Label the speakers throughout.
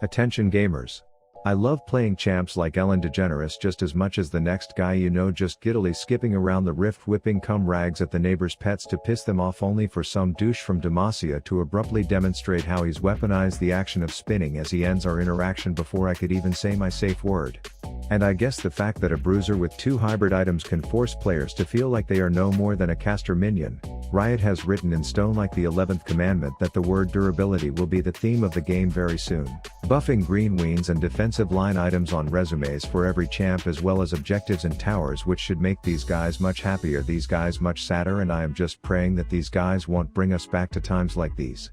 Speaker 1: Attention gamers. I love playing champs like Ellen DeGeneres just as much as the next guy you know, just giddily skipping around the rift, whipping cum rags at the neighbors' pets to piss them off, only for some douche from Demacia to abruptly demonstrate how he's weaponized the action of spinning as he ends our interaction before I could even say my safe word. And I guess the fact that a bruiser with 2 hybrid items can force players to feel like they are no more than a caster minion. Riot has written in stone like the 11th commandment that the word durability will be the theme of the game very soon. Buffing green weens and defensive line items on resumes for every champ, as well as objectives and towers, which should make these guys much happier, these guys much sadder, and I am just praying that these guys won't bring us back to times like these.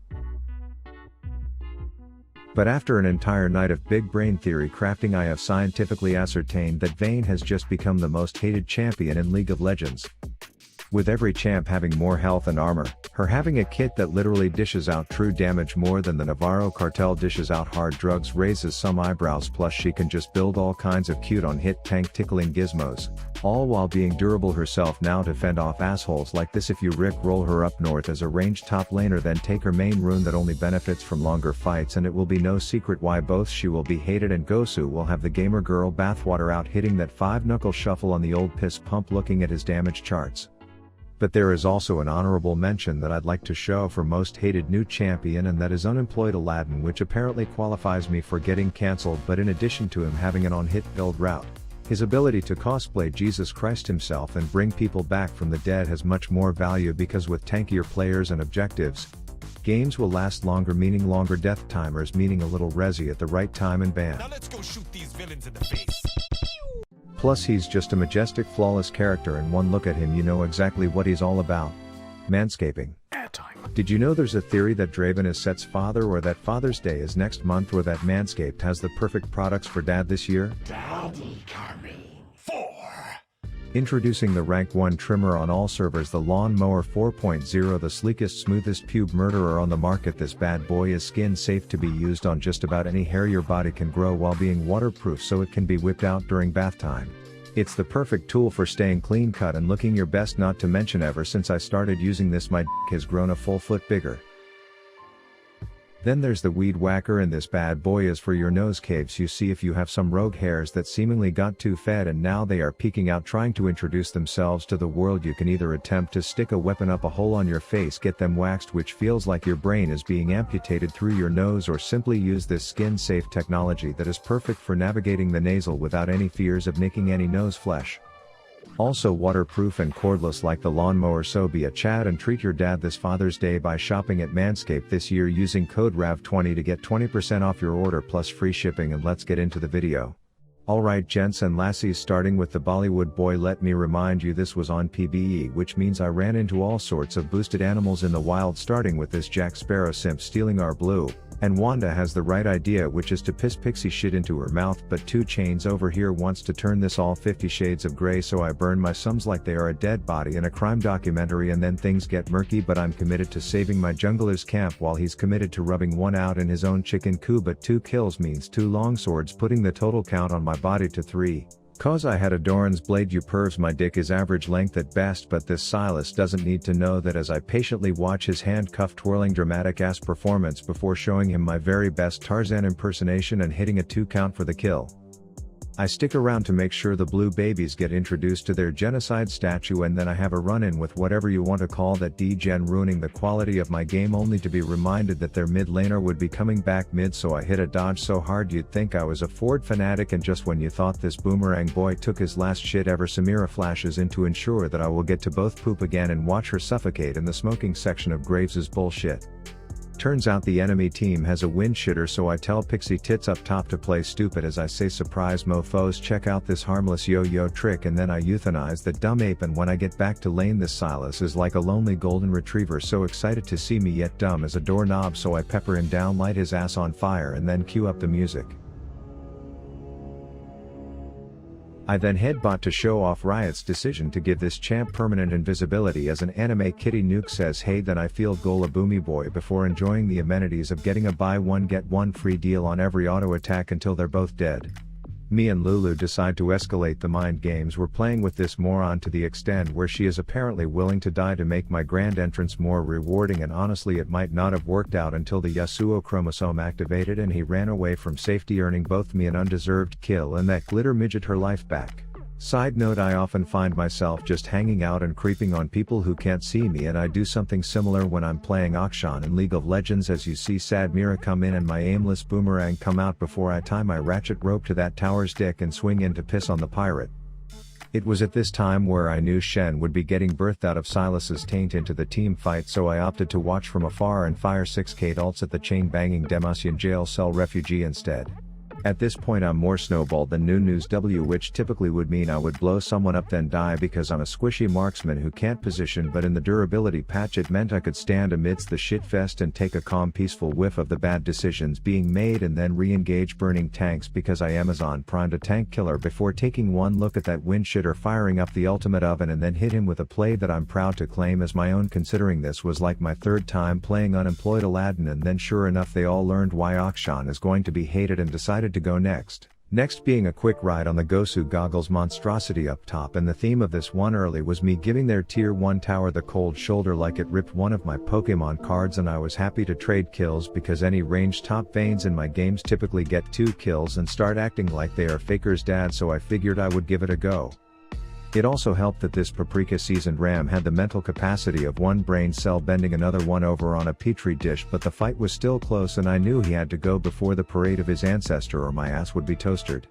Speaker 1: But after an entire night of big brain theory crafting, I have scientifically ascertained that Vayne has just become the most hated champion in League of Legends. With every champ having more health and armor, her having a kit that literally dishes out true damage more than the Navarro cartel dishes out hard drugs raises some eyebrows, plus she can just build all kinds of cute on hit tank tickling gizmos, all while being durable herself now to fend off assholes like this. If you Rick roll her up north as a ranged top laner, then take her main rune that only benefits from longer fights, and it will be no secret why both she will be hated and Gosu will have the gamer girl bathwater out hitting that 5-knuckle shuffle on the old piss pump looking at his damage charts. But there is also an honorable mention that I'd like to show for most hated new champion, and that is unemployed Aladdin, which apparently qualifies me for getting cancelled. But in addition to him having an on-hit build route, his ability to cosplay Jesus Christ himself and bring people back from the dead has much more value, because with tankier players and objectives, games will last longer, meaning longer death timers, meaning a little resi at the right time and ban.
Speaker 2: Now let's go shoot these villains in the face.
Speaker 1: Plus he's just a majestic, flawless character, and one look at him you know exactly what he's all about. Manscaping.
Speaker 2: Airtime.
Speaker 1: Did you know there's a theory that Draven is Set's father, or that Father's Day is next month, or that Manscaped has the perfect products for dad this year?
Speaker 2: Daddy coming. 4.
Speaker 1: Introducing the Rank 1 trimmer on all servers, the Lawn Mower 4.0, the sleekest, smoothest pube murderer on the market. This bad boy is skin safe to be used on just about any hair your body can grow, while being waterproof so it can be whipped out during bath time. It's the perfect tool for staying clean cut and looking your best, not to mention ever since I started using this my has grown a full foot bigger. Then there's the Weed Whacker, and this bad boy is for your nose caves. You see, if you have some rogue hairs that seemingly got too fed and now they are peeking out trying to introduce themselves to the world, you can either attempt to stick a weapon up a hole on your face, get them waxed which feels like your brain is being amputated through your nose, or simply use this skin safe technology that is perfect for navigating the nasal without any fears of nicking any nose flesh. Also waterproof and cordless like the lawnmower. So be a Chad and treat your dad this Father's Day by shopping at Manscaped this year using code RAV20 to get 20% off your order plus free shipping. And let's get into the video. Alright gents and lassies, starting with the Bollywood boy, let me remind you this was on PBE, which means I ran into all sorts of boosted animals in the wild, starting with this Jack Sparrow simp stealing our blue. And Wanda has the right idea, which is to piss pixie shit into her mouth, but 2 Chainz over here wants to turn this all 50 shades of grey, so I burn my sums like they are a dead body in a crime documentary, and then things get murky. But I'm committed to saving my jungler's camp while he's committed to rubbing one out in his own chicken coop. But 2 kills means 2 longswords, putting the total count on my body to 3. Cause I had a Doran's blade, you pervs. My dick is average length at best, but this Silas doesn't need to know that as I patiently watch his handcuff twirling dramatic ass performance before showing him my very best Tarzan impersonation and hitting a 2 count for the kill. I stick around to make sure the blue babies get introduced to their genocide statue, and then I have a run-in with whatever you want to call that D-gen, ruining the quality of my game, only to be reminded that their mid laner would be coming back mid, so I hit a dodge so hard you'd think I was a Ford fanatic, and just when you thought this boomerang boy took his last shit ever, Samira flashes in to ensure that I will get to both poop again and watch her suffocate in the smoking section of Graves's bullshit. Turns out the enemy team has a wind shitter, so I tell Pixie Tits up top to play stupid as I say, surprise mofos, check out this harmless yo-yo trick, and then I euthanize the dumb ape. And when I get back to lane, this Silas is like a lonely golden retriever, so excited to see me yet dumb as a doorknob, so I pepper him down, light his ass on fire, and then cue up the music. I then headbot to show off Riot's decision to give this champ permanent invisibility as an anime kitty nuke says hey, then I field goal a boomy boy before enjoying the amenities of getting a buy one get one free deal on every auto attack until they're both dead. Me and Lulu decide to escalate the mind games we're playing with this moron to the extent where she is apparently willing to die to make my grand entrance more rewarding, and honestly it might not have worked out until the Yasuo chromosome activated and he ran away from safety, earning both me an undeserved kill and that glitter midget her life back. Side note, I often find myself just hanging out and creeping on people who can't see me, and I do something similar when I'm playing Akshan in League of Legends, as you see Sad Mira come in and my aimless boomerang come out before I tie my ratchet rope to that tower's dick and swing in to piss on the pirate. It was at this time where I knew Shen would be getting birthed out of Silas's taint into the team fight, so I opted to watch from afar and fire 6k ults at the chain-banging Demacian jail cell refugee instead. At this point I'm more snowballed than Nunu's W, which typically would mean I would blow someone up then die because I'm a squishy marksman who can't position, but in the durability patch it meant I could stand amidst the shitfest and take a calm peaceful whiff of the bad decisions being made and then re-engage burning tanks because I Amazon primed a tank killer before taking one look at that wind shitter firing up the ultimate oven and then hit him with a play that I'm proud to claim as my own, considering this was like my third time playing unemployed Aladdin, and then sure enough they all learned why Akshan is going to be hated and decided to go next. Next being a quick ride on the Gosu goggles monstrosity up top, and the theme of this one early was me giving their tier 1 tower the cold shoulder like it ripped one of my Pokemon cards, and I was happy to trade kills because any ranged top veins in my games typically get 2 kills and start acting like they are Faker's dad, so I figured I would give it a go. It also helped that this paprika seasoned ram had the mental capacity of one brain cell bending another one over on a petri dish, but the fight was still close and I knew he had to go before the parade of his ancestor or my ass would be toasted.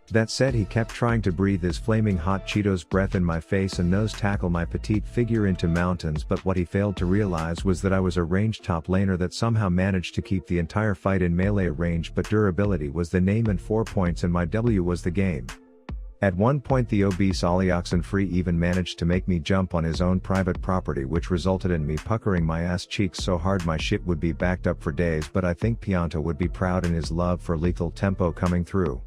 Speaker 1: That said, he kept trying to breathe his flaming hot Cheetos breath in my face and nose tackle my petite figure into mountains, but what he failed to realize was that I was a ranged top laner that somehow managed to keep the entire fight in melee range, but durability was the name and 4 points and my W was the game. At one point the obese Oxenfree even managed to make me jump on his own private property, which resulted in me puckering my ass cheeks so hard my shit would be backed up for days, but I think Pianta would be proud in his love for lethal tempo coming through.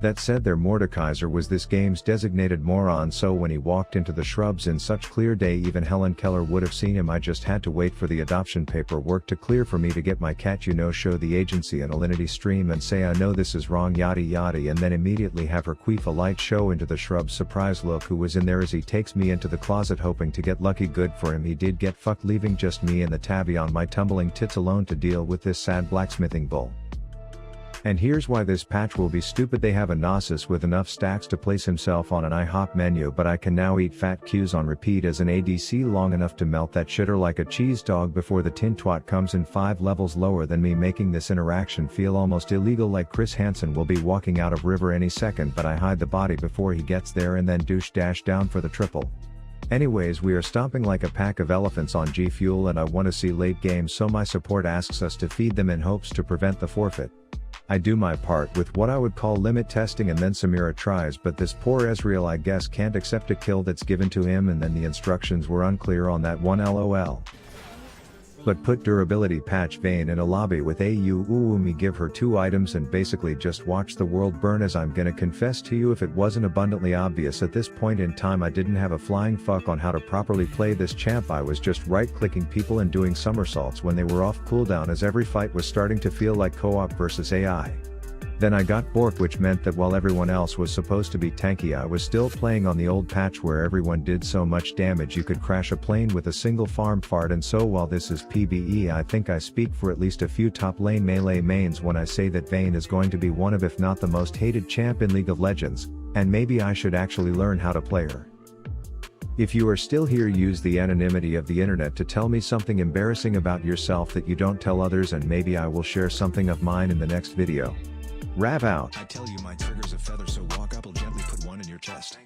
Speaker 1: That said, their Mordekaiser was this game's designated moron, so when he walked into the shrubs in such clear day even Helen Keller would have seen him. I just had to wait for the adoption paperwork to clear for me to get my cat show the agency an Alinity stream and say I know this is wrong yada yada, and then immediately have her queef a light show into the shrubs surprise look who was in there as he takes me into the closet hoping to get lucky. Good for him, he did get fucked, leaving just me and the tabby on my tumbling tits alone to deal with this sad blacksmithing bull. And here's why this patch will be stupid. They have a Gnosis with enough stacks to place himself on an IHOP menu, but I can now eat fat Qs on repeat as an ADC long enough to melt that shitter like a cheese dog before the tin twat comes in 5 levels lower than me, making this interaction feel almost illegal, like Chris Hansen will be walking out of river any second, but I hide the body before he gets there and then douche dash down for the triple. Anyways, we are stomping like a pack of elephants on G Fuel and I want to see late game, so my support asks us to feed them in hopes to prevent the forfeit. I do my part with what I would call limit testing and then Samira tries, but this poor Ezreal I guess can't accept a kill that's given to him, and then the instructions were unclear on that one, lol. But put durability patch Vayne in a lobby with me, give her 2 items and basically just watch the world burn, as I'm gonna confess to you, if it wasn't abundantly obvious at this point in time I didn't have a flying fuck on how to properly play this champ. I was just right clicking people and doing somersaults when they were off cooldown, as every fight was starting to feel like co-op versus AI. Then I got Bork, which meant that while everyone else was supposed to be tanky I was still playing on the old patch where everyone did so much damage you could crash a plane with a single farm fart. And so while this is PvE, I think I speak for at least a few top lane melee mains when I say that Vayne is going to be one of, if not the most hated champ in League of Legends, and maybe I should actually learn how to play her. If you are still here, use the anonymity of the internet to tell me something embarrassing about yourself that you don't tell others, and maybe I will share something of mine in the next video. Rav out.
Speaker 3: I tell you my trigger's a feather, so walk up, I'll gently put one in your chest.